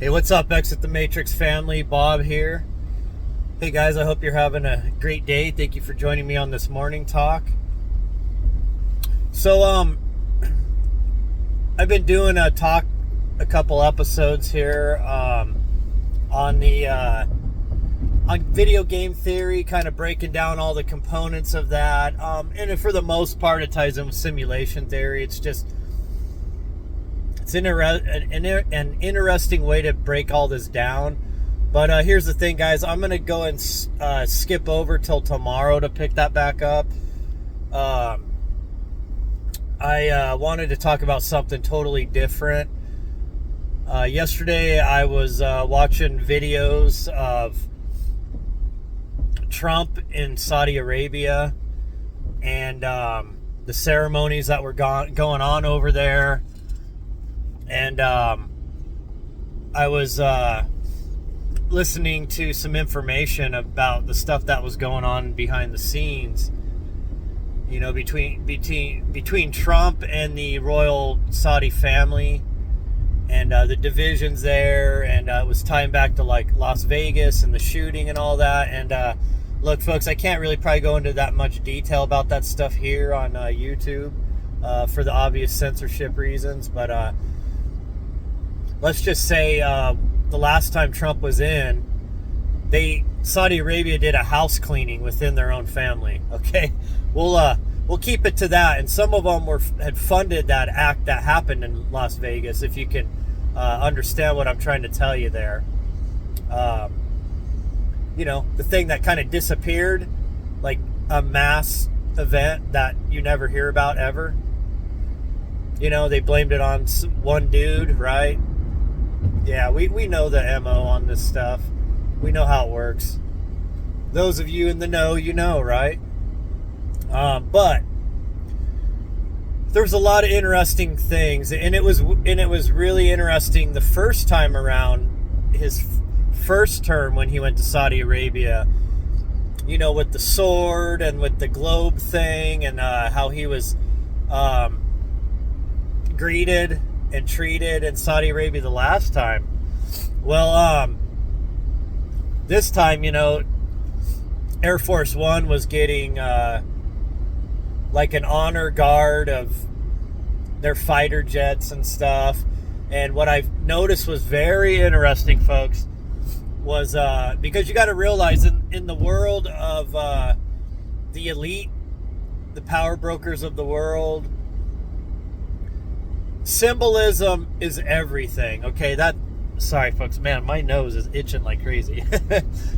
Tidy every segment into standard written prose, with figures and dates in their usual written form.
Hey, what's up, Exit the Matrix family? Bob here. Hey guys, I hope you're having a great day. Thank you for joining me on this morning talk. So, I've been doing a couple episodes here on video game theory, kind of breaking down all the components of that. And for the most part, it ties in with simulation theory. It's an interesting way to break all this down. But here's the thing, guys. I'm going to go and skip over till tomorrow to pick that back up. I wanted to talk about something totally different. Yesterday, I was watching videos of Trump in Saudi Arabia and the ceremonies that were going on over there. And I was listening to some information about the stuff that was going on behind the scenes, you know, between Trump and the royal Saudi family, and the divisions there, and it was tying back to like Las Vegas and the shooting and all that. And look, folks, I can't really probably go into that much detail about that stuff here on YouTube for the obvious censorship reasons, but let's just say the last time Trump was in, Saudi Arabia did a house cleaning within their own family. Okay, we'll keep it to that. And some of them had funded that act that happened in Las Vegas. If you can understand what I'm trying to tell you there, you know, the thing that kind of disappeared, like a mass event that you never hear about ever. You know, they blamed it on one dude, right? Yeah, we know the MO on this stuff. We know how it works. Those of you in the know, you know, right? But there's a lot of interesting things, and it was really interesting the first time around, his first term when he went to Saudi Arabia. You know, with the sword and with the globe thing, and how he was greeted and treated in Saudi Arabia the last time. Well, this time, you know, Air Force One was getting like an honor guard of their fighter jets and stuff. And what I've noticed was very interesting, folks, was because you got to realize in the world of the elite, the power brokers of the world, symbolism is everything. Okay, sorry folks, man, my nose is itching like crazy.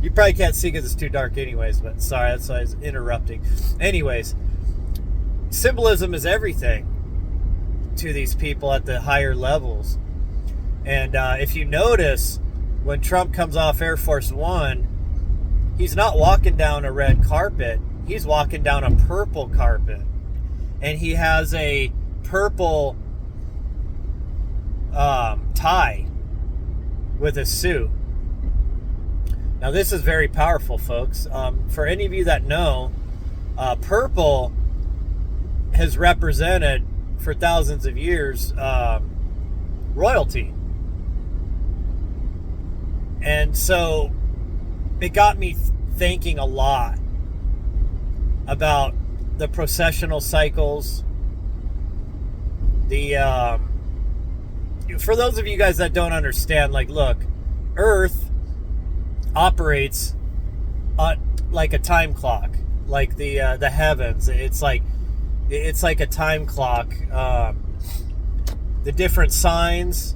You probably can't see because it's too dark anyways, but sorry, that's why I was interrupting. Anyways, symbolism is everything to these people at the higher levels. And if you notice, when Trump comes off Air Force One, he's not walking down a red carpet, he's walking down a purple carpet. And he has a purple tie with a suit. Now this is very powerful, folks. For any of you that know, purple has represented for thousands of years royalty. And so it got me thinking a lot about the processional cycles, for those of you guys that don't understand, like, look, Earth operates like a time clock, like the heavens. It's like a time clock. The different signs.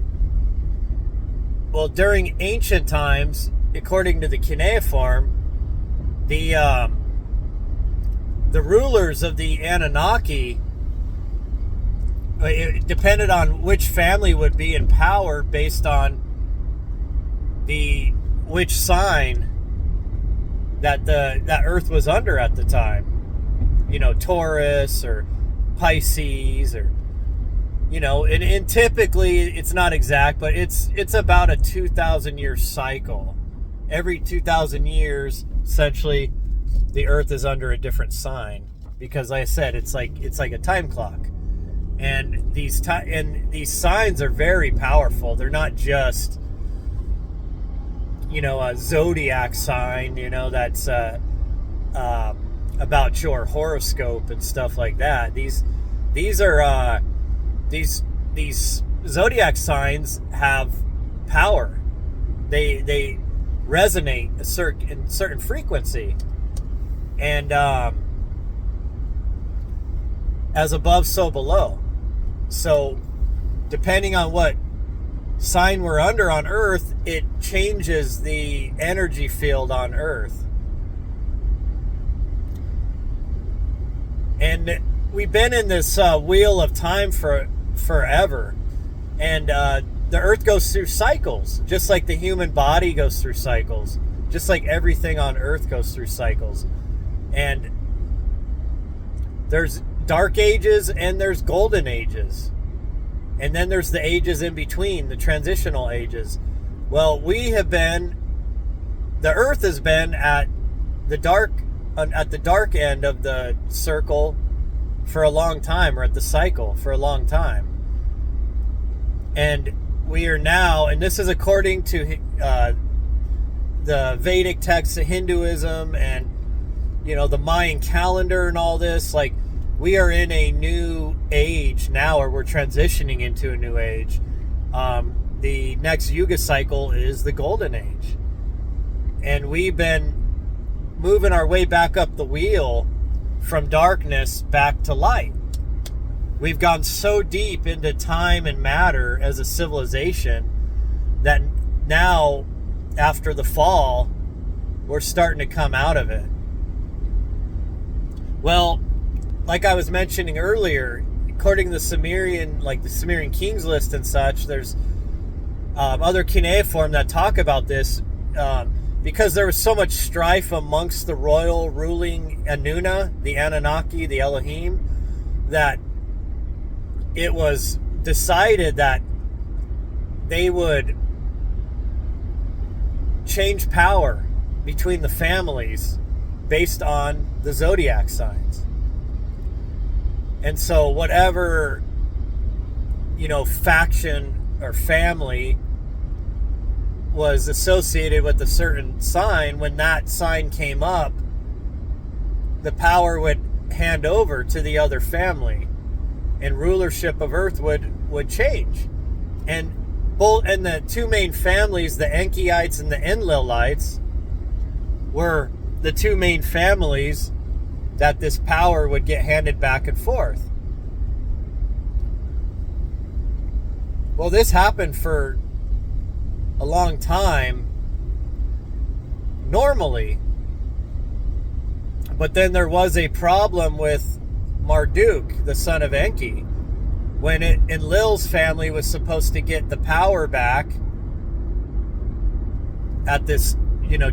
Well, during ancient times, according to the cuneiform, the rulers of the Anunnaki, it depended on which family would be in power based on which sign that Earth was under at the time. You know, Taurus or Pisces, or, you know, and typically it's not exact, but it's about a 2,000 year cycle. Every 2,000 years, essentially, the Earth is under a different sign, because, like I said, it's like a time clock. And these signs are very powerful. They're not just a zodiac sign, that's about your horoscope and stuff like that. These are these zodiac signs have power. They resonate in certain frequency, and as above, so below. So depending on what sign we're under on Earth, it changes the energy field on Earth. And we've been in this wheel of time for forever, and the Earth goes through cycles, just like the human body goes through cycles, just like everything on Earth goes through cycles. And there's dark ages and there's golden ages, and then there's the ages in between, the transitional ages. Well, the Earth has been at the dark end of the circle for a long time, or at the cycle for a long time. And we are now, and this is according to the Vedic texts of Hinduism and the Mayan calendar and all this, like, we are in a new age now, or we're transitioning into a new age. The next Yuga cycle is the Golden Age. And we've been moving our way back up the wheel from darkness back to light. We've gone so deep into time and matter as a civilization that now, after the fall, we're starting to come out of it. Well, like I was mentioning earlier, according to the Sumerian Kings list and such, there's other cuneiform that talk about this, because there was so much strife amongst the royal ruling Anunna, the Anunnaki, the Elohim, that it was decided that they would change power between the families based on the zodiac signs. And so whatever, faction or family was associated with a certain sign, when that sign came up, the power would hand over to the other family, and rulership of Earth would change. And the two main families, the Enkyites and the Enlilites, were the two main families that this power would get handed back and forth. Well, this happened for a long time normally, but then there was a problem with Marduk, the son of Enki, when Enlil's family was supposed to get the power back at this,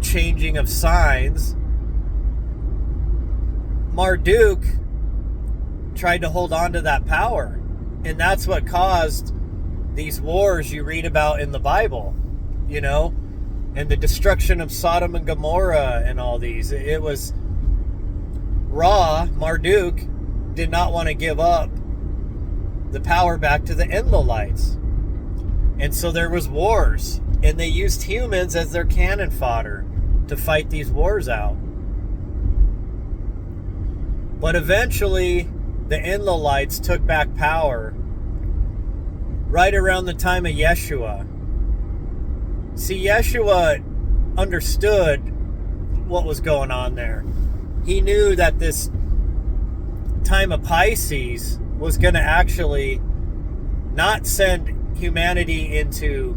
changing of signs. Marduk tried to hold on to that power, and that's what caused these wars you read about in the Bible, and the destruction of Sodom and Gomorrah and all these. It was Marduk did not want to give up the power back to the Enlilites, and so there was wars, and they used humans as their cannon fodder to fight these wars out. But eventually, the Enlilites took back power right around the time of Yeshua. See, Yeshua understood what was going on there. He knew that this time of Pisces was going to actually not send humanity into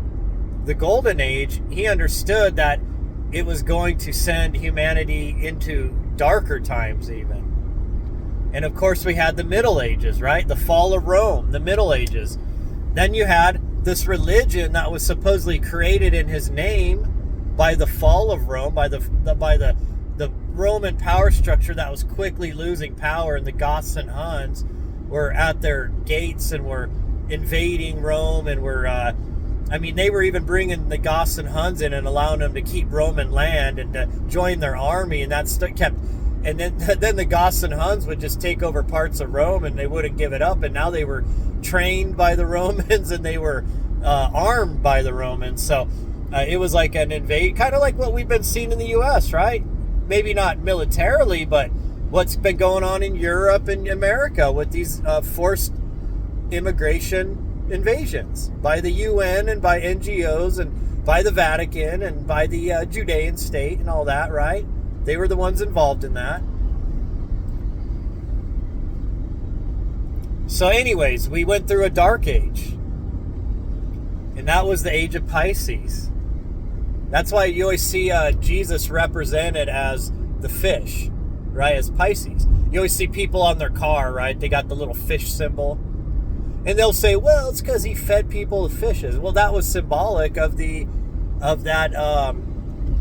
the Golden Age. He understood that it was going to send humanity into darker times even. And of course we had the Middle Ages, right? The fall of Rome, the Middle Ages. Then you had this religion that was supposedly created in his name by the fall of Rome, by the Roman power structure that was quickly losing power, and the Goths and Huns were at their gates and were invading Rome, and they were even bringing the Goths and Huns in and allowing them to keep Roman land and to join their army, and that kept. And then the Goths and Huns would just take over parts of Rome, and they wouldn't give it up. And now they were trained by the Romans, and they were armed by the Romans. So It was like an invade, kind of like what we've been seeing in the U.S., right? Maybe not militarily, but what's been going on in Europe and America with these forced immigration invasions by the UN and by NGOs and by the Vatican and by the Judean state and all that, right? They were the ones involved in that. So anyways, we went through a dark age. And that was the age of Pisces. That's why you always see Jesus represented as the fish, right? As Pisces. You always see people on their car, right? They got the little fish symbol. And they'll say, well, it's because he fed people with fishes. Well, that was symbolic of that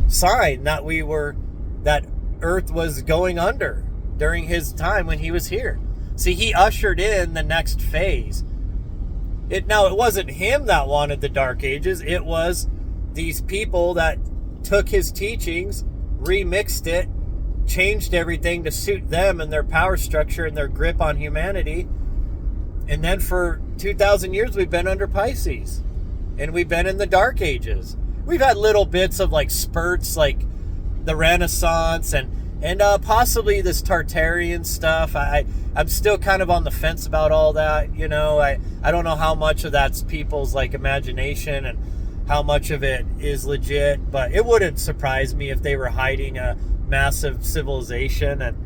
sign that Earth was going under during his time when he was here. See, he ushered in the next phase. It wasn't him that wanted the Dark Ages. It was these people that took his teachings, remixed it, changed everything to suit them and their power structure and their grip on humanity. And then for 2,000 years, we've been under Pisces. And we've been in the Dark Ages. We've had little bits of like spurts, like the Renaissance and possibly this Tartarian stuff. I'm still kind of on the fence about all that. You know, I don't know how much of that's people's like imagination and how much of it is legit, but it wouldn't surprise me if they were hiding a massive civilization and,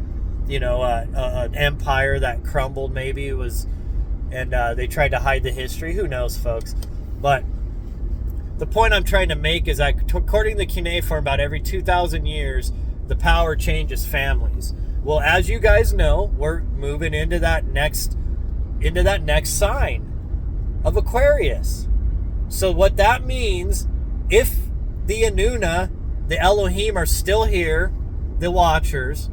you know, an empire that crumbled maybe and they tried to hide the history. Who knows, folks? But the point I'm trying to make is that according to cuneiform, about every 2,000 years, the power changes families. Well, as you guys know, we're moving into that next sign of Aquarius. So what that means, if the Anunna, the Elohim, are still here, the Watchers,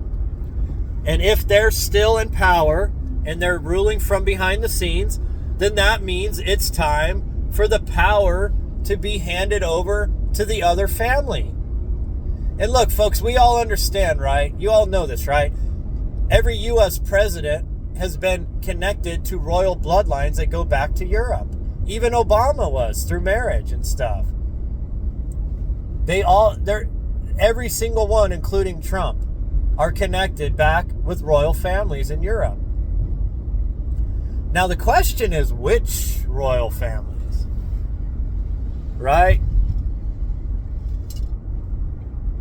and if they're still in power and they're ruling from behind the scenes, then that means it's time for the power to be handed over to the other family. And look, folks, we all understand, right? You all know this, right? Every U.S. president has been connected to royal bloodlines that go back to Europe. Even Obama was, through marriage and stuff. Every single one, including Trump, are connected back with royal families in Europe. Now, the question is, which royal families? Right?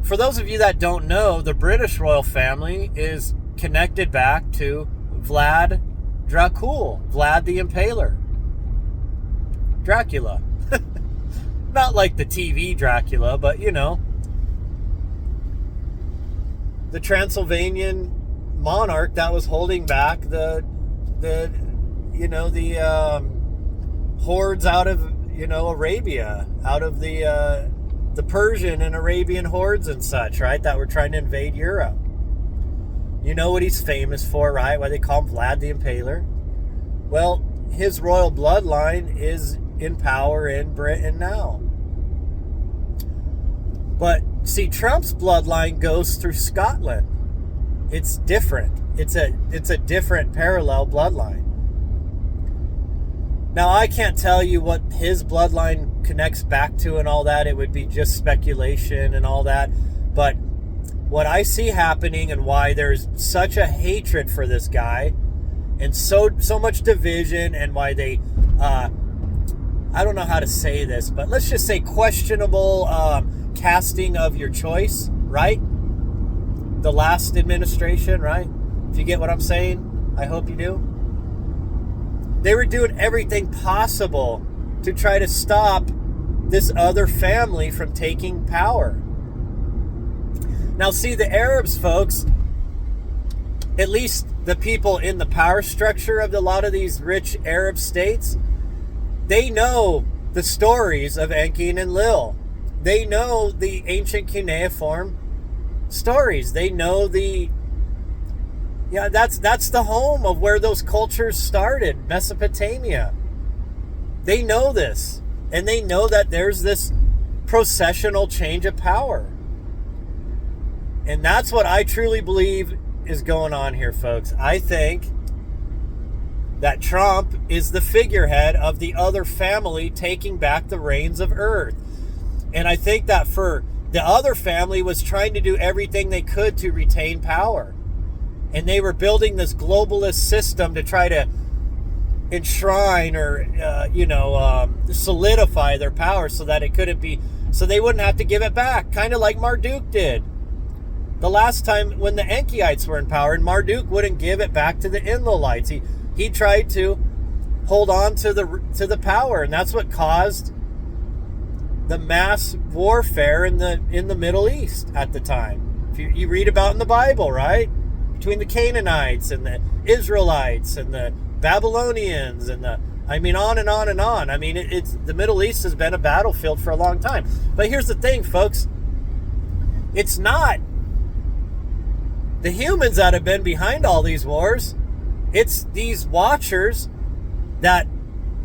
For those of you that don't know, the British royal family is connected back to Vlad Dracul, Vlad the Impaler. Dracula. Not like the TV Dracula, but you know, the Transylvanian monarch that was holding back the hordes out of, Arabia, out of the Persian and Arabian hordes and such, right, that were trying to invade Europe. You know what he's famous for, right? Why they call him Vlad the Impaler? Well, his royal bloodline is in power in Britain now. But see, Trump's bloodline goes through Scotland. It's different. It's a different parallel bloodline. Now, I can't tell you what his bloodline connects back to and all that. It would be just speculation and all that. But what I see happening and why there's such a hatred for this guy and so much division, and why they, I don't know how to say this, but let's just say questionable casting of your choice, right? The last administration, right? If you get what I'm saying, I hope you do. They were doing everything possible to try to stop this other family from taking power. Now, see, the Arabs, folks, at least the people in the power structure of a lot of these rich Arab states, they know the stories of Enki and Enlil. They know the ancient cuneiform stories. They know that's the home of where those cultures started, Mesopotamia. They know this, and they know that there's this processional change of power. And that's what I truly believe is going on here, folks. I think that Trump is the figurehead of the other family taking back the reins of Earth. And I think that for the other family was trying to do everything they could to retain power. And they were building this globalist system to try to enshrine or, solidify their power so that it couldn't be, so they wouldn't have to give it back. Kind of like Marduk did. The last time when the Enkyites were in power, and Marduk wouldn't give it back to the Enlilites. He tried to hold on to the power, and that's what caused the mass warfare in the Middle East at the time. You read about in the Bible, right? Between the Canaanites and the Israelites and the Babylonians and on and on and on. It's the Middle East has been a battlefield for a long time. But here's the thing, folks. It's not the humans that have been behind all these wars. It's these watchers that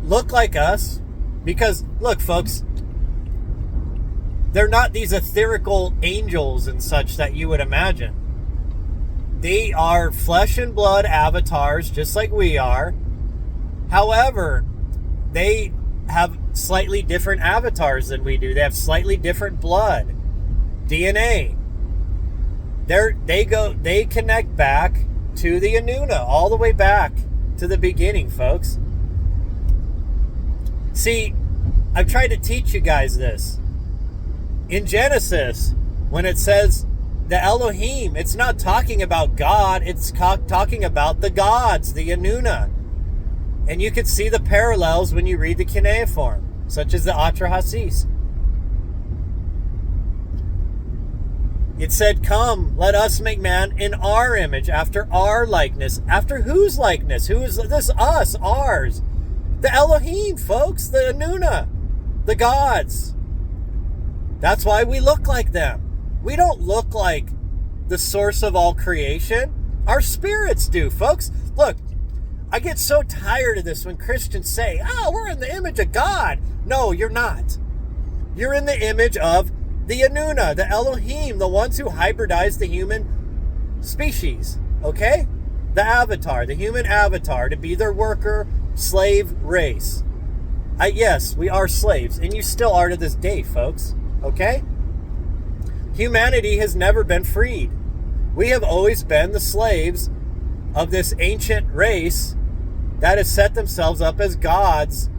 look like us. Because, look, folks, they're not these etherical angels and such that you would imagine. They are flesh and blood avatars, just like we are. However, they have slightly different avatars than we do. They have slightly different blood, DNA. They connect back to the Anunna, all the way back to the beginning, folks. See, I've tried to teach you guys this. In Genesis, when it says the Elohim, it's not talking about God, it's talking about the gods, the Anunna. And you can see the parallels when you read the cuneiform, such as the Atrahasis. It said, come, let us make man in our image, after our likeness. After whose likeness? Who is this? Us, ours. The Elohim, folks, the Anunna, the gods. That's why we look like them. We don't look like the source of all creation. Our spirits do, folks. Look, I get so tired of this when Christians say, oh, we're in the image of God. No, you're not. You're in the image of the Anunna, the Elohim, the ones who hybridized the human species, okay? The avatar, the human avatar, to be their worker, slave race. Yes, we are slaves, and you still are to this day, folks, okay? Humanity has never been freed. We have always been the slaves of this ancient race that has set themselves up as gods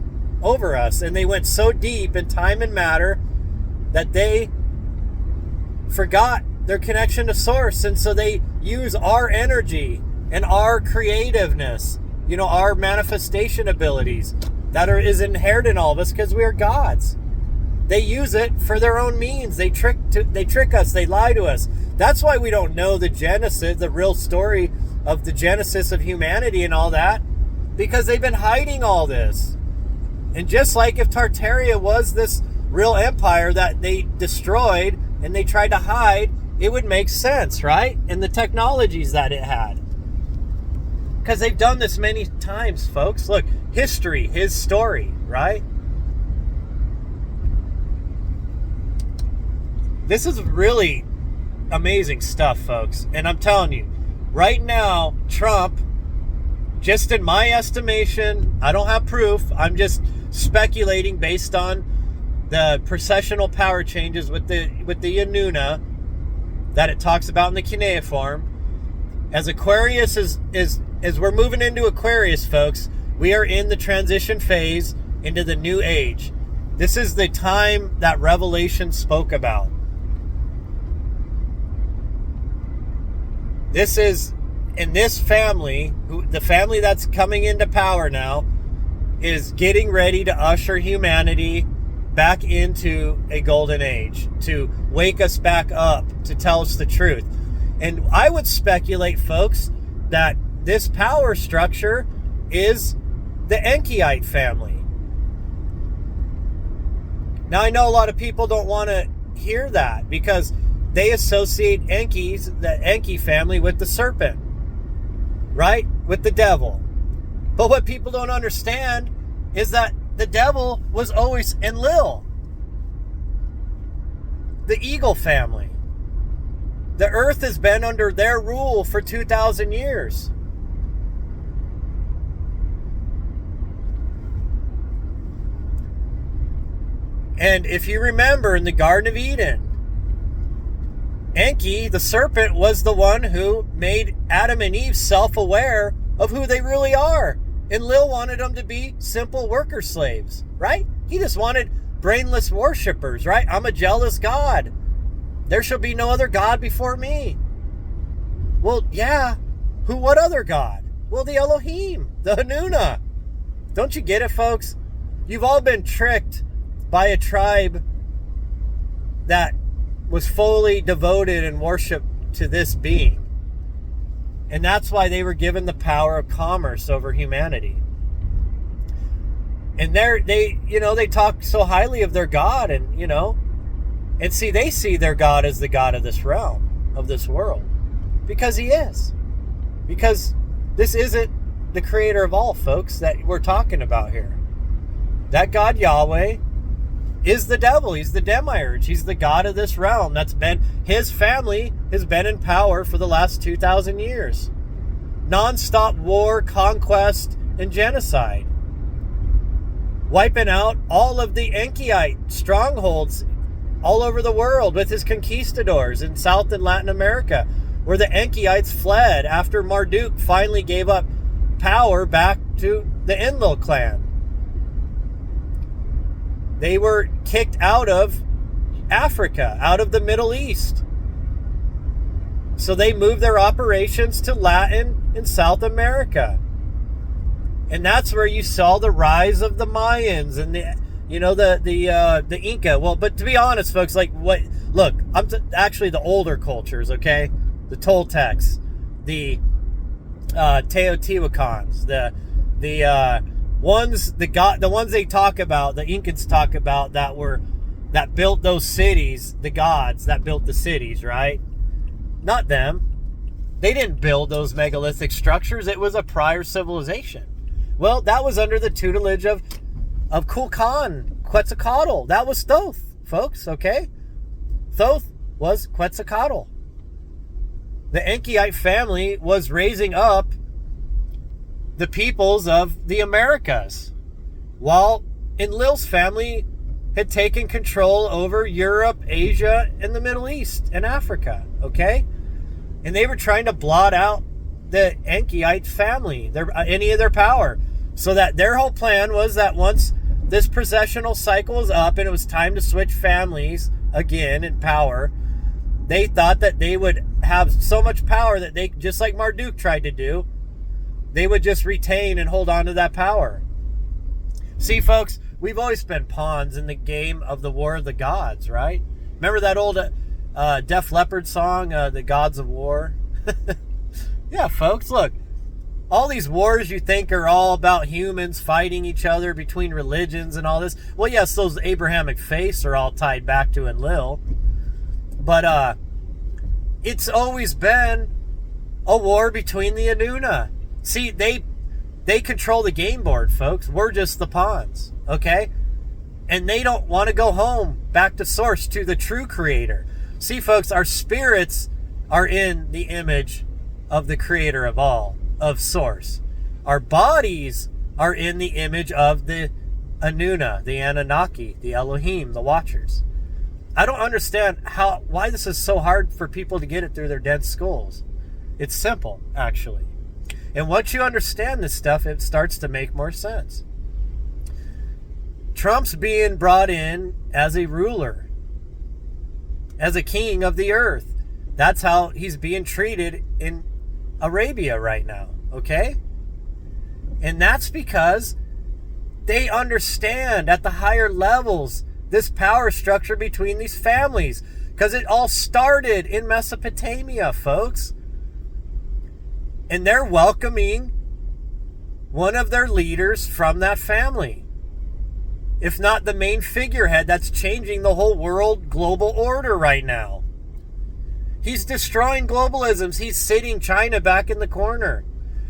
over us. And they went so deep in time and matter that they forgot their connection to source. And so they use our energy and our creativeness, our manifestation abilities that is inherent in all of us because we are gods. They use it for their own means. They trick us. They lie to us. That's why we don't know the genesis, the real story of the genesis of humanity and all that, because they've been hiding all this. And just like if Tartaria was this real empire that they destroyed and they tried to hide, it would make sense, right? And the technologies that it had. Because they've done this many times, folks. Look, history, his story, right? This is really amazing stuff, folks. And I'm telling you, right now, Trump, just in my estimation, I don't have proof, I'm just speculating based on the processional power changes with the Anunna that it talks about in the cuneiform. As Aquarius is as we're moving into Aquarius, folks, we are in the transition phase into the new age. This is the time that Revelation spoke about. This is, in this family, the family that's coming into power now, is getting ready to usher humanity back into a golden age, to wake us back up, to tell us the truth. And I would speculate, folks, that this power structure is the Enkiite family. Now, I know a lot of people don't want to hear that because they associate the Enki family with the serpent, right? With the devil. But what people don't understand is that the devil was always Enlil, the eagle family. The earth has been under their rule for 2,000 years. And if you remember in the Garden of Eden, Enki, the serpent, was the one who made Adam and Eve self-aware of who they really are. And Lil wanted them to be simple worker slaves, right? He just wanted brainless worshipers, right? I'm a jealous God. There shall be no other God before me. Well, yeah. What other God? Well, the Elohim, the Anunna. Don't you get it, folks? You've all been tricked by a tribe that was fully devoted and worshiped to this being. And that's why they were given the power of commerce over humanity. And they talk so highly of their God, and see, they see their God as the God of this realm, of this world. Because he is. Because this isn't the creator of all, folks, that we're talking about here. That God Yahweh is the devil. He's the demiurge. He's the God of this realm. His family has been in power for the last 2,000 years. Non-stop war, conquest, and genocide. Wiping out all of the Enkiite strongholds all over the world with his conquistadors in South and Latin America, where the Enkiites fled after Marduk finally gave up power back to the Enlil clan. They were kicked out of Africa, out of the Middle East. So they moved their operations to Latin and South America. And that's where you saw the rise of the Mayans and the Inca. Well, but to be honest, folks, actually the older cultures, okay? The Toltecs, the Teotihuacans, the ones they talk about, the Incans talk about, that built those cities, the gods that built the cities, right? Not them. They didn't build those megalithic structures. It was a prior civilization. Well, that was under the tutelage of Kulkan, Quetzalcoatl. That was Thoth, folks, okay? Thoth was Quetzalcoatl. The Enkiite family was raising up the peoples of the Americas, while Enlil's family had taken control over Europe, Asia, and the Middle East and Africa, okay? And they were trying to blot out the Enkiite family, any of their power, so that their whole plan was that once this processional cycle was up and it was time to switch families again in power, they thought that they would have so much power that they, just like Marduk tried to do, they would just retain and hold on to that power. See, folks, we've always been pawns in the game of the War of the Gods, right? Remember that old Def Leppard song, The Gods of War? Yeah, folks, look. All these wars you think are all about humans fighting each other between religions and all this. Well, yes, those Abrahamic faiths are all tied back to Enlil. But it's always been a war between the Anunna. See, they control the game board, folks. We're just the pawns, okay? And they don't want to go home, back to source, to the true creator. See, folks, our spirits are in the image of the creator of all, of source. Our bodies are in the image of the Anunna, the Anunnaki, the Elohim, the Watchers. I don't understand why this is so hard for people to get it through their dead skulls. It's simple, actually. And once you understand this stuff, it starts to make more sense. Trump's being brought in as a ruler, as a king of the earth. That's how he's being treated in Arabia right now, okay? And that's because they understand at the higher levels this power structure between these families, because it all started in Mesopotamia, folks. And they're welcoming one of their leaders from that family, if not the main figurehead that's changing the whole world global order right now. He's destroying globalisms. He's sitting China back in the corner.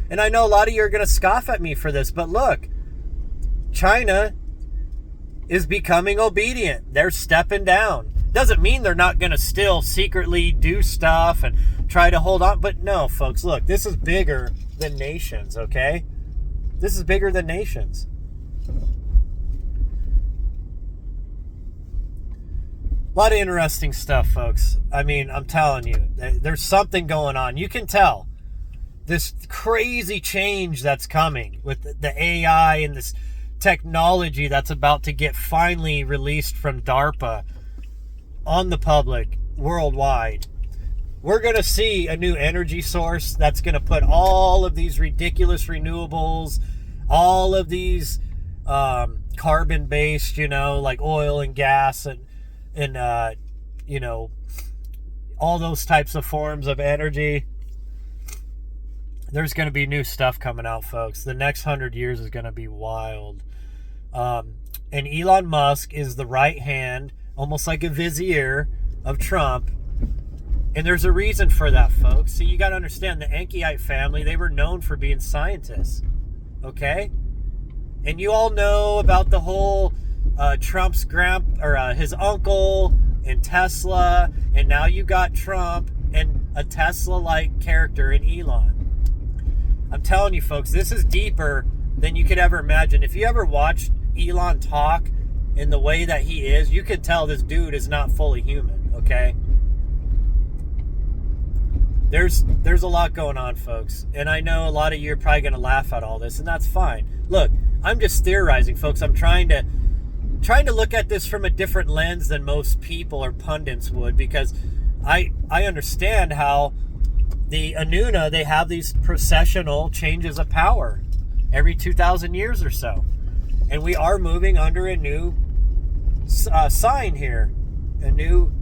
And I know a lot of you are going to scoff at me for this, but look, China is becoming obedient. They're stepping down. Doesn't mean they're not going to still secretly do stuff and try to hold on. But no, folks, look, this is bigger than nations, okay? This is bigger than nations. A lot of interesting stuff, folks. I mean, I'm telling you, there's something going on. You can tell this crazy change that's coming with the AI and this technology that's about to get finally released from DARPA on the public worldwide. We're going to see a new energy source that's going to put all of these ridiculous renewables, all of these carbon-based, like oil and gas and all those types of forms of energy. There's going to be new stuff coming out, folks. The next 100 years is going to be wild. And Elon Musk is the right hand, almost like a vizier of Trump. And there's a reason for that, folks. So you got to understand, the Enkiite family, they were known for being scientists. Okay? And you all know about the whole Trump's his uncle and Tesla. And now you got Trump and a Tesla-like character in Elon. I'm telling you, folks, this is deeper than you could ever imagine. If you ever watched Elon talk in the way that he is, you can tell this dude is not fully human, okay? There's a lot going on, folks. And I know a lot of you are probably going to laugh at all this, and that's fine. Look, I'm just theorizing, folks. I'm trying to look at this from a different lens than most people or pundits would, because I understand how the Anunna, they have these processional changes of power every 2,000 years or so. And we are moving under a new sign here, a new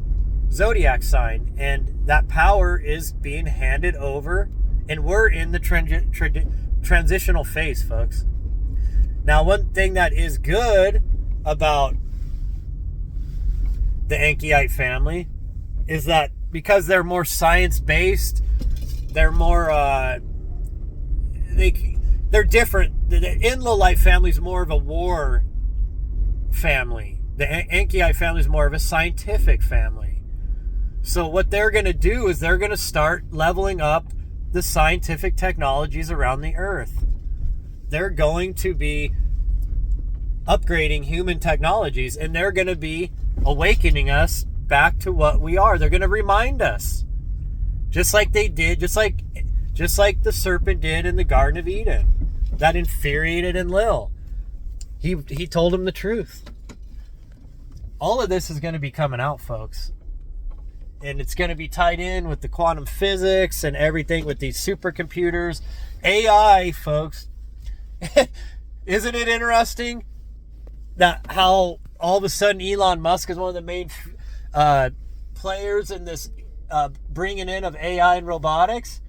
zodiac sign. And that power is being handed over, and we're in the transitional phase, folks. Now, one thing that is good about the Enkiite family is that because they're more science-based, they're more, they're different. The Enlilite family is more of a war family. The Enkiite family is more of a scientific family. So what they're going to do is they're going to start leveling up the scientific technologies around the earth. They're going to be upgrading human technologies, and they're going to be awakening us back to what we are. They're going to remind us. Just like they did, just like the serpent did in the Garden of Eden. That infuriated Enlil. He told him the truth. All of this is going to be coming out, folks. And it's going to be tied in with the quantum physics and everything with these supercomputers. AI, folks. Isn't it interesting that how all of a sudden Elon Musk is one of the main players in this bringing in of AI and robotics?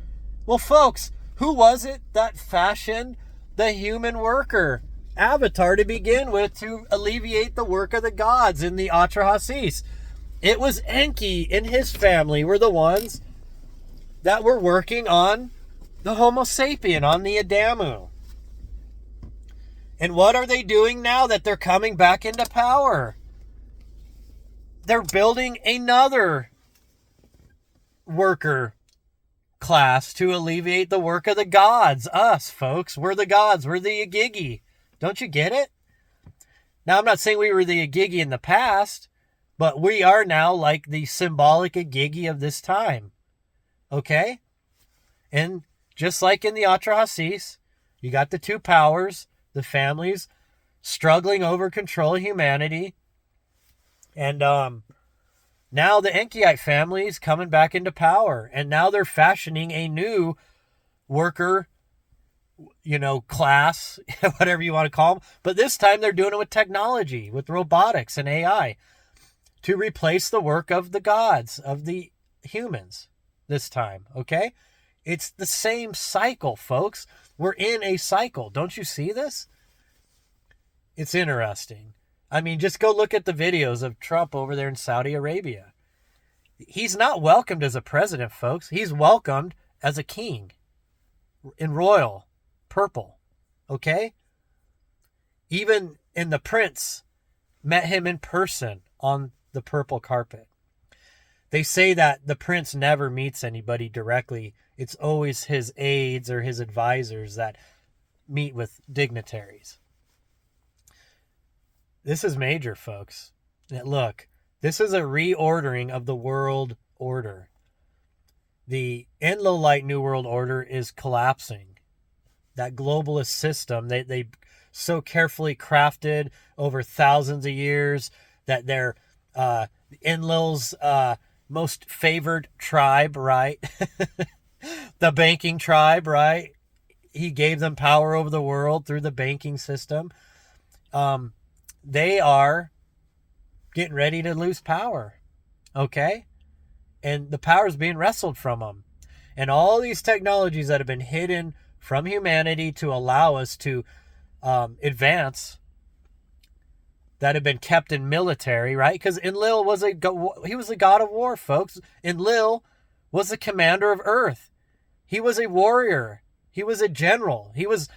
Well, folks, who was it that fashioned the human worker avatar to begin with to alleviate the work of the gods in the Atrahasis? It was Enki and his family were the ones that were working on the Homo sapien, on the Adamu. And what are they doing now that they're coming back into power? They're building another worker class to alleviate the work of the gods. Us, folks. We're the gods. We're the Agigi. Don't you get it? Now, I'm not saying we were the Agigi in the past, but we are now like the symbolic Agigi of this time. Okay? And just like in the Atrahasis, you got the two powers, the families struggling over control of humanity. And now the Enkiite family is coming back into power. And now they're fashioning a new worker, class, whatever you want to call them. But this time they're doing it with technology, with robotics and AI, to replace the work of the gods, of the humans this time. Okay? It's the same cycle, folks. We're in a cycle. Don't you see this? It's interesting. I mean, just go look at the videos of Trump over there in Saudi Arabia. He's not welcomed as a president, folks. He's welcomed as a king in royal purple. Okay? Even in the prince met him in person on the purple carpet. They say that the prince never meets anybody directly. It's always his aides or his advisors that meet with dignitaries. This is major, folks. Look, This is a reordering of the world order. The Enlil-lite New World Order is collapsing. That globalist system they so carefully crafted over thousands of years, that they're Enlil's most favored tribe, right? The banking tribe, right? He gave them power over the world through the banking system. They are getting ready to lose power, okay? And the power is being wrestled from them. And all these technologies that have been hidden from humanity to allow us to advance, that have been kept in military, right? Because Enlil was he was a god of war, folks. Enlil was the commander of Earth. He was a warrior. He was a general. He was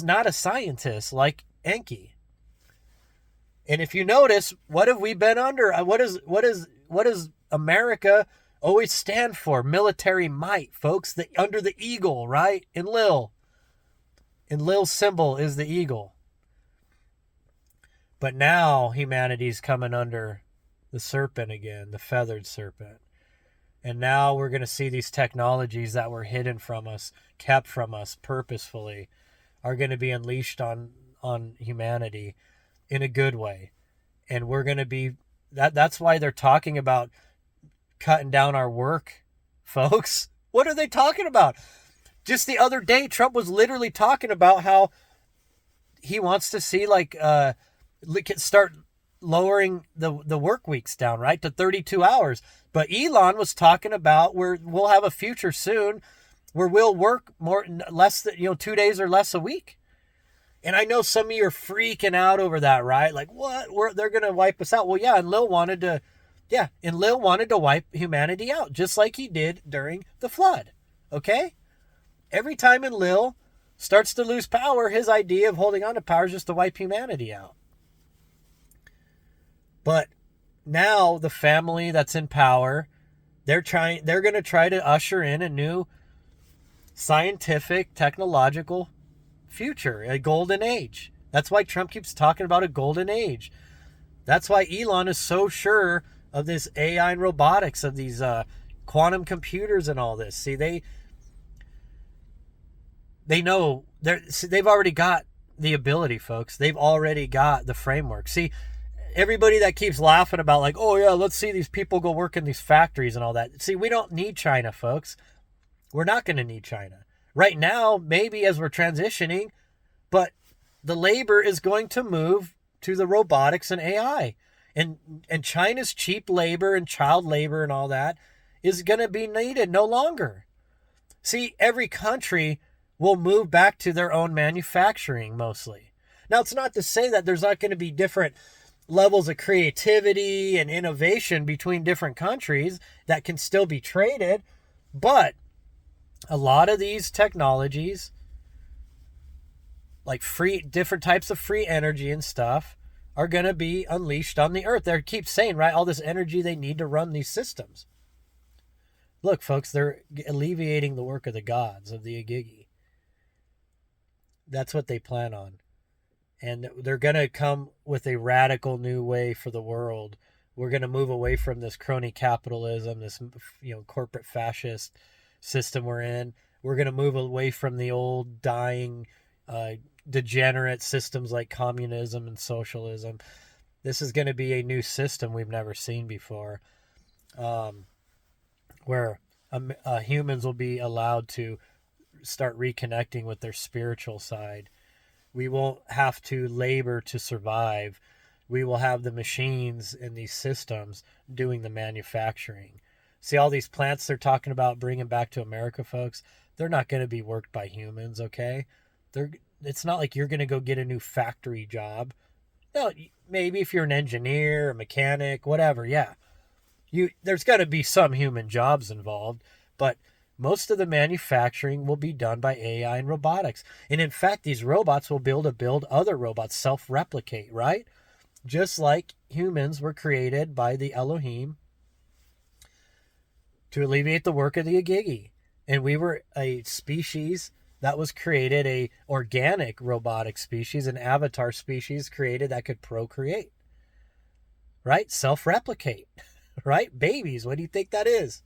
not a scientist like Enki. And if you notice, what have we been under? What does America always stand for? Military might, folks. Under the eagle, right? Enlil's symbol is the eagle. But now humanity's coming under the serpent again, the feathered serpent. And now we're going to see these technologies that were hidden from us, kept from us purposefully, are going to be unleashed on humanity in a good way. And we're going to be, that's why they're talking about cutting down our work, folks. What are they talking about? Just the other day, Trump was literally talking about how he wants to see start lowering the work weeks down, right, to 32 hours. But Elon was talking about where we'll have a future soon where we'll work less than 2 days or less a week. And I know some of you are freaking out over that, right? Like, what? They're going to wipe us out. Well, yeah, Enlil wanted to wipe humanity out, just like he did during the flood. Okay? Every time Enlil starts to lose power, his idea of holding on to power is just to wipe humanity out. But now the family that's in power, they're going to try to usher in a new scientific, technological future, a golden age. That's why Trump keeps talking about a golden age. That's why Elon is so sure of this AI and robotics, of these quantum computers and all this. See, they know they've already got the ability, folks. They've already got the framework. See, everybody that keeps laughing about like, oh yeah, let's see these people go work in these factories and all that. See, we don't need China, folks. We're not going to need China. Right now, maybe as we're transitioning, but the labor is going to move to the robotics and AI. And China's cheap labor and child labor and all that is going to be needed no longer. See, every country will move back to their own manufacturing mostly. Now, it's not to say that there's not going to be different levels of creativity and innovation between different countries that can still be traded, but a lot of these technologies, like different types of free energy and stuff, are going to be unleashed on the earth. They keep saying, right, all this energy they need to run these systems. Look, folks, they're alleviating the work of the gods, of the Igigi. That's what they plan on. And they're going to come with a radical new way for the world. We're going to move away from this crony capitalism, this corporate fascist system we're in. We're going to move away from the old dying degenerate systems like communism and socialism. This is going to be a new system we've never seen before, where humans will be allowed to start reconnecting with their spiritual side. We won't have to labor to survive. We will have the machines and these systems doing the manufacturing. See, all these plants they're talking about bringing back to America, folks, they're not going to be worked by humans, okay? It's not like you're going to go get a new factory job. No, maybe if you're an engineer, a mechanic, whatever, yeah. There's got to be some human jobs involved, but most of the manufacturing will be done by AI and robotics. And in fact, these robots will build other robots, self-replicate, right? Just like humans were created by the Elohim to alleviate the work of the Igigi. And we were a species that was created, a organic robotic species, an avatar species created that could procreate. right? Self-replicate, right? Babies, what do you think that is?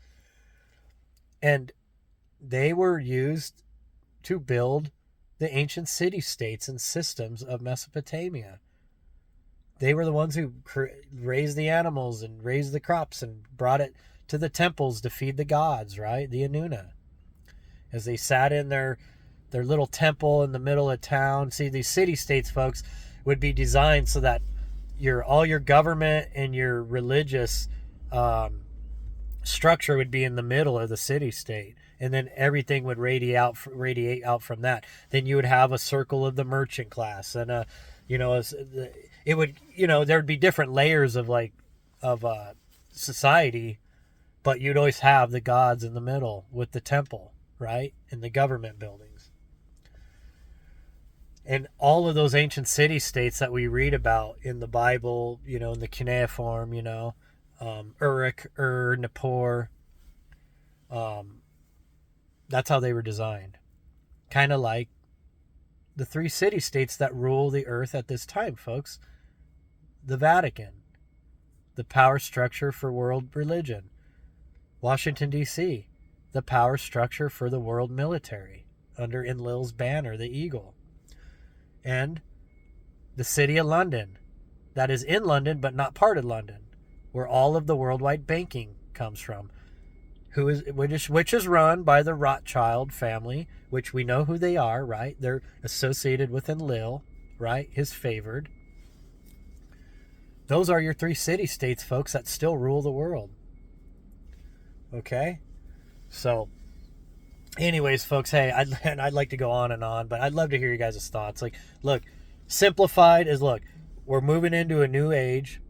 And they were used to build the ancient city-states and systems of Mesopotamia. They were the ones who raised the animals and raised the crops and brought it to the temples to feed the gods, right? The Anunna. As they sat in their little temple in the middle of town. See, these city-states, folks, would be designed so that all your government and your religious structure would be in the middle of the city-state, and then everything would radiate out from that. Then you would have a circle of the merchant class, and it would, there'd be different layers of society, but you'd always have the gods in the middle with the temple, right, and the government buildings. And all of those ancient city-states that we read about in the Bible, in the cuneiform, Uruk, Nippur, that's how they were designed. Kind of like the 3 city-states that rule the earth at this time, folks. The Vatican, the power structure for world religion. Washington, D.C., the power structure for the world military under Enlil's banner, the eagle. And the city of London, that is in London but not part of London, where all of the worldwide banking comes from, which is run by the Rothschild family, which we know who they are, right? They're associated with Enlil, right? His favored. Those are your 3 city-states, folks, that still rule the world. Okay? So, anyways, folks, hey, I'd like to go on and on, but I'd love to hear you guys' thoughts. Look, simplified is, we're moving into a new age,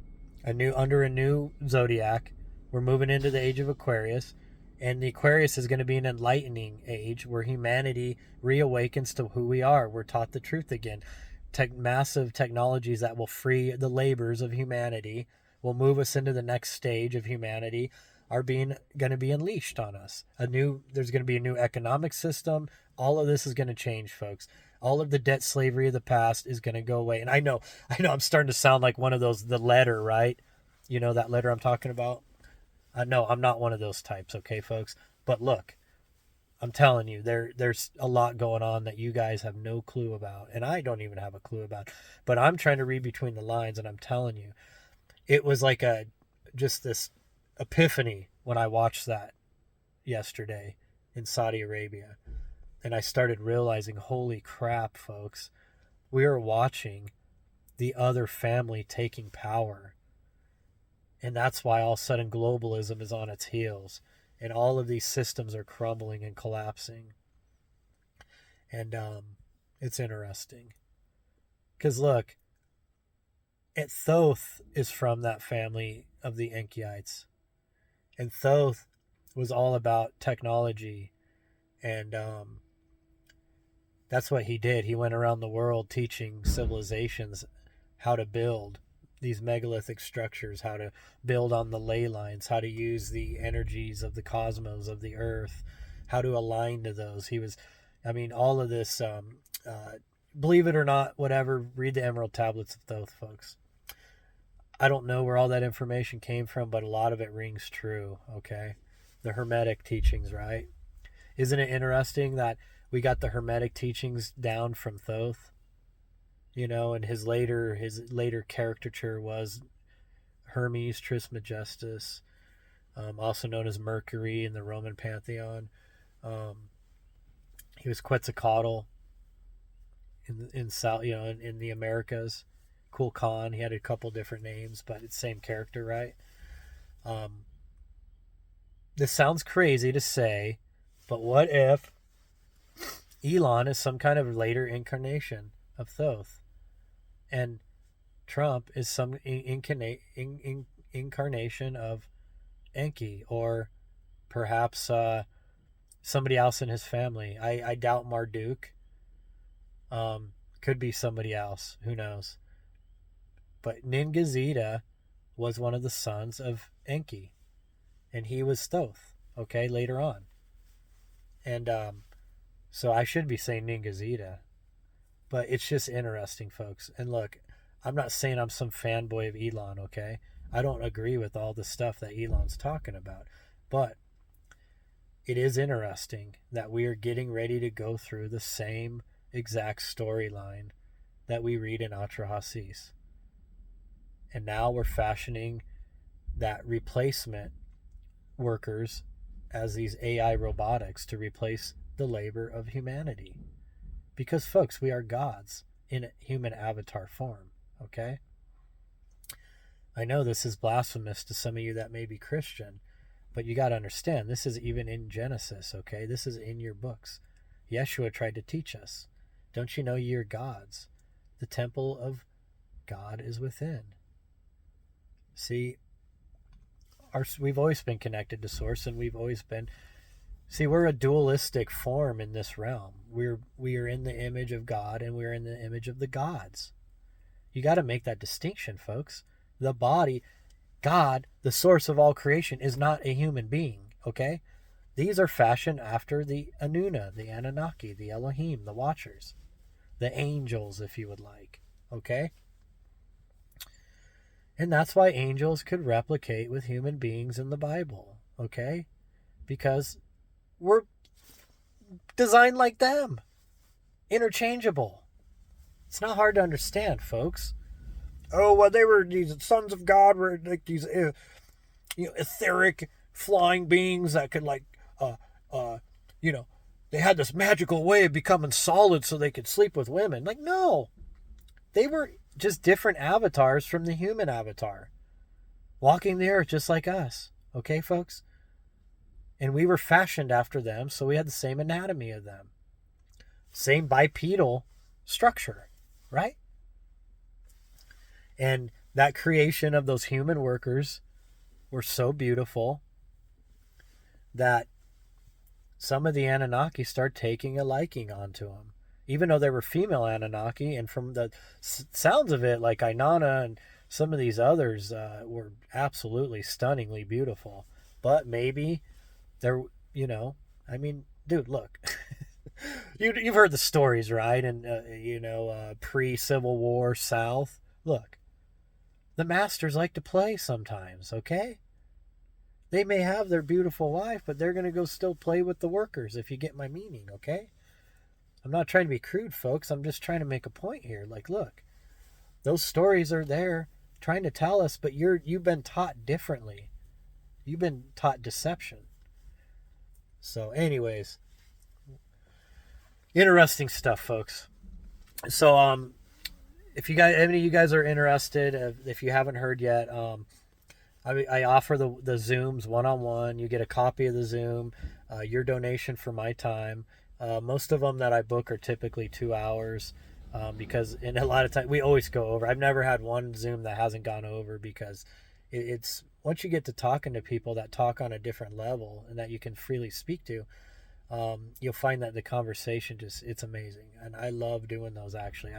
under a new zodiac. We're moving into the age of Aquarius, and the Aquarius is going to be an enlightening age where humanity reawakens to who we are. We're taught the truth again. Massive technologies that will free the labors of humanity, will move us into the next stage of humanity, are going to be unleashed on us. There's going to be a new economic system. All of this is going to change, folks. All of the debt slavery of the past is going to go away. And I know I'm starting to sound like one of those, the letter, right? That letter I'm talking about? No, I'm not one of those types, okay, folks? But look, I'm telling you, there's a lot going on that you guys have no clue about, and I don't even have a clue about. But I'm trying to read between the lines, and I'm telling you, it was like just this epiphany when I watched that yesterday in Saudi Arabia. And I started realizing, holy crap, folks, we are watching the other family taking power. And that's why all of a sudden globalism is on its heels. And all of these systems are crumbling and collapsing. And it's interesting. Because look, Thoth is from that family of the Enkyites. And Thoth was all about technology. And that's what he did. He went around the world teaching civilizations how to build these megalithic structures, how to build on the ley lines, how to use the energies of the cosmos, of the earth, how to align to those. All of this, believe it or not, whatever, read the Emerald Tablets of Thoth, folks. I don't know where all that information came from, but a lot of it rings true, okay? The Hermetic teachings, right? Isn't it interesting that we got the Hermetic teachings down from Thoth? And his later caricature was Hermes Trismegistus, also known as Mercury in the Roman pantheon. He was Quetzalcoatl in South, in the Americas. Kulkan, he had a couple different names, but it's the same character, right? This sounds crazy to say, but what if Elon is some kind of later incarnation of Thoth? And Trump is some incarnation of Enki, or perhaps somebody else in his family. I doubt Marduk. Could be somebody else. Who knows? But Ningazida was one of the sons of Enki, and he was Thoth, okay, later on. And so I should be saying Ningazida. But it's just interesting, folks. And look, I'm not saying I'm some fanboy of Elon, okay? I don't agree with all the stuff that Elon's talking about. But it is interesting that we are getting ready to go through the same exact storyline that we read in Atrahasis. And now we're fashioning that replacement workers as these AI robotics to replace the labor of humanity. Because, folks, we are gods in human avatar form, okay? I know this is blasphemous to some of you that may be Christian, but you got to understand, this is even in Genesis, okay? This is in your books. Yeshua tried to teach us. Don't you know you're gods? The temple of God is within. See, we've always been connected to Source, and we've always been... See, we're a dualistic form in this realm. We are in the image of God, and we're in the image of the gods. You got to make that distinction, folks. The body, God, the source of all creation, is not a human being, okay? These are fashioned after the Anunna, the Anunnaki, the Elohim, the Watchers, the angels, if you would like, okay? And that's why angels could replicate with human beings in the Bible, okay? Because we're designed like them, interchangeable. It's not hard to understand, folks. Oh, well, they were these sons of God, were like these, etheric flying beings that could, like, they had this magical way of becoming solid so they could sleep with women. Like, no, they were just different avatars from the human avatar, walking the earth just like us. Okay, folks? And we were fashioned after them, so we had the same anatomy of them. Same bipedal structure, right? And that creation of those human workers were so beautiful that some of the Anunnaki start taking a liking onto them. Even though they were female Anunnaki, and from the sounds of it, like Anunna and some of these others were absolutely stunningly beautiful. But maybe they're, dude, look. You've heard the stories, right? And, pre-Civil War South. Look, the masters like to play sometimes, okay? They may have their beautiful wife, but they're going to go still play with the workers, if you get my meaning, okay? I'm not trying to be crude, folks. I'm just trying to make a point here. Like, look, those stories are there trying to tell us, but you've been taught differently. You've been taught deception. So, anyways, interesting stuff, folks. So, if any of you guys are interested, if you haven't heard yet, I offer the Zooms one-on-one. You get a copy of the Zoom, your donation for my time. Most of them that I book are typically 2 hours, because in a lot of times we always go over. I've never had one Zoom that hasn't gone over, because it's once you get to talking to people that talk on a different level and that you can freely speak to, you'll find that the conversation it's amazing. And I love doing those, actually.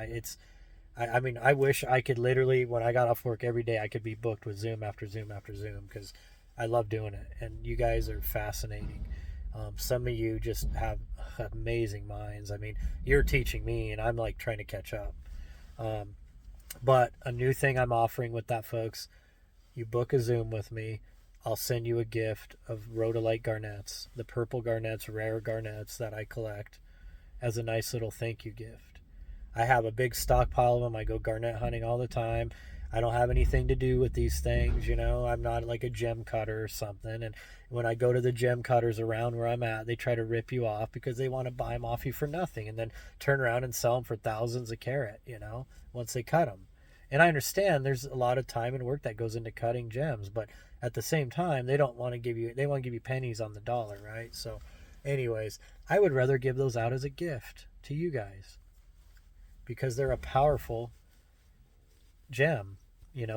I wish I could literally, when I got off work every day, I could be booked with Zoom after Zoom after Zoom, because I love doing it. And you guys are fascinating. Some of you just have amazing minds. I mean, you're teaching me, and I'm like trying to catch up. But a new thing I'm offering with that, folks, you book a Zoom with me, I'll send you a gift of rhodolite garnets, the purple garnets, rare garnets that I collect, as a nice little thank you gift. I have a big stockpile of them. I go garnet hunting all the time. I don't have anything to do with these things, I'm not like a gem cutter or something. And when I go to the gem cutters around where I'm at, they try to rip you off because they want to buy them off you for nothing, and then turn around and sell them for thousands a carat, once they cut them. And I understand there's a lot of time and work that goes into cutting gems, but at the same time, they want to give you pennies on the dollar, right? So anyways, I would rather give those out as a gift to you guys, because they're a powerful gem,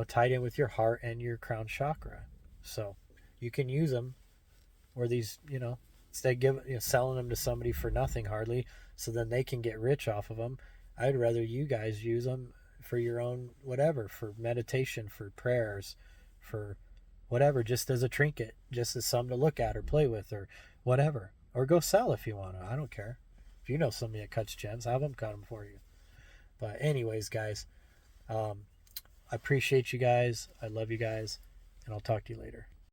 tied in with your heart and your crown chakra. So you can use them, or these, instead of selling them to somebody for nothing hardly, so then they can get rich off of them. I'd rather you guys use them for your own whatever, for meditation, for prayers, for whatever, just as a trinket, just as something to look at or play with or whatever. Or go sell if you want to. I don't care. If you know somebody that cuts gems, have them cut them for you. But anyways, guys, I appreciate you guys. I love you guys. And I'll talk to you later.